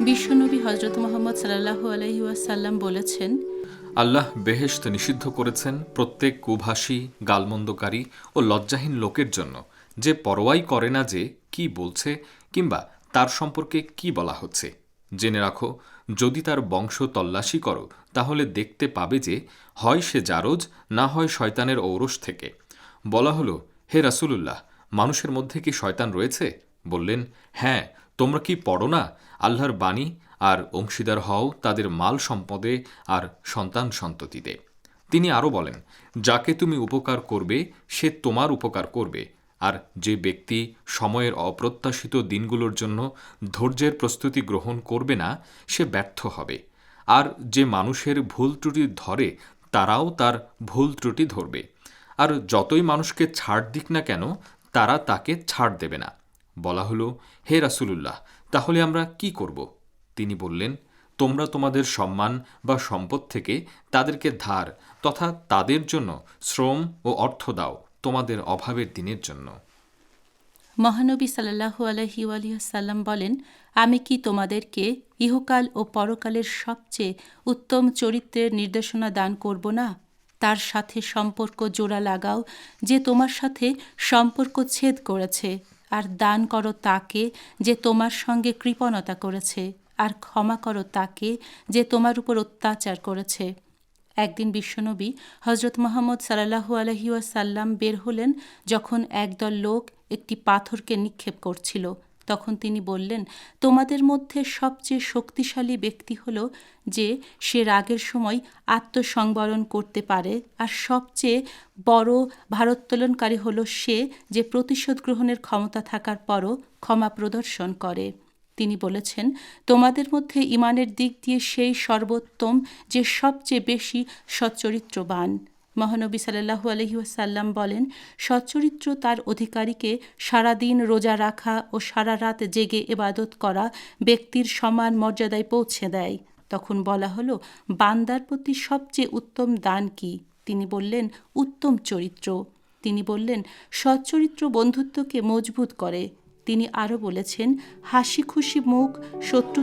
বিশ্বনবী হজরত মুহাম্মদ সাল্লাল্লাহু আলাইহি ওয়াসাল্লাম বলেছেন, আল্লাহ বেহেশত নিষিদ্ধ করেছেন প্রত্যেক কুভাষী, গালমন্দকারী ও লজ্জাহীন লোকের জন্য, যে পরোয়াই করে না যে কি বলছে কিংবা তার সম্পর্কে কি বলা হচ্ছে। জেনে রাখো, যদি তার বংশ তল্লাশি করো তাহলে দেখতে পাবে যে হয় সে জারজ, না হয় শয়তানের ঔরস থেকে। বলা হলো, হে রাসূলুল্লাহ, মানুষের মধ্যে কি শয়তান রয়েছে? বললেন, হ্যাঁ। তোমরা কি পড়ো না, আল্লাহর বাণী আর অংশীদার হও তাদের মাল সম্পদে আর সন্তান সন্ততিতে। তিনি আরও বলেন, যাকে তুমি উপকার করবে সে তোমার উপকার করবে, আর যে ব্যক্তি সময়ের অপ্রত্যাশিত দিনগুলোর জন্য ধৈর্যের প্রস্তুতি গ্রহণ করবে না সে ব্যর্থ হবে। আর যে মানুষের ভুল ত্রুটি ধরে তারাও তার ভুল ত্রুটি ধরবে। আর যতই মানুষকে ছাড় দিক না কেন তারা তাকে ছাড় দেবে না। বলা হলো, হে রাসূলুল্লাহ, তাহলে আমরা কি করব? তিনি বললেন, তোমরা তোমাদের সম্মান বা সম্পদ থেকে তাদেরকে ধার তথা তাদের জন্য শ্রম ও অর্থ দাও তোমাদের অভাবের দিনের জন্য। মহানবী সাল্লাল্লাহু আলাইহি ওয়াসাল্লাম বলেন, আমি কি তোমাদেরকে ইহকাল ও পরকালের সবচেয়ে উত্তম চরিত্রের নির্দেশনা দান করব না? তার সাথে সম্পর্ক জোড়া লাগাও যে তোমার সাথে সম্পর্ক ছেদ করেছে, আর দান করো তাকে যে তোমার সঙ্গে কৃপণতা করেছে, আর ক্ষমা করো তাকে যে তোমার উপর অত্যাচার করেছে। একদিন বিশ্বনবী হজরত মুহাম্মদ সাল্লাল্লাহু আলাইহি ওয়াসাল্লাম বের হলেন যখন একদল লোক একটি পাথরকে নিক্ষেপ করছিল। তখন তিনি বললেন, তোমাদের মধ্যে সবচেয়ে শক্তিশালী ব্যক্তি হল যে সে রাগের সময় আত্মসংবরণ করতে পারে, আর সবচেয়ে বড় ভারোত্তোলনকারী হল সে যে প্রতিশোধ গ্রহণের ক্ষমতা থাকার পরও ক্ষমা প্রদর্শন করে। তিনি বলেছেন, তোমাদের মধ্যে ঈমানের দিক দিয়ে সেই সর্বোত্তম যে সবচেয়ে বেশি সচ্চরিত্রবান। মহানবী সাল্লাল্লাহু আলাইহি ওয়াসাল্লাম বলেন, সচ্চরিত্র তার অধিকারীকে সারাদিন রোজা রাখা ও সারা রাত জেগে ইবাদত করা ব্যক্তির সমান মর্যাদায় পৌঁছে দেয়। তখন বলা হলো, বান্দার প্রতি সবচেয়ে উত্তম দান কি? তিনি বললেন, উত্তম চরিত্র। তিনি বললেন, সচ্চরিত্র বন্ধুত্বকে মজবুত করে। তিনি আরও বলেছেন, হাসি খুশি মুখ শত্রু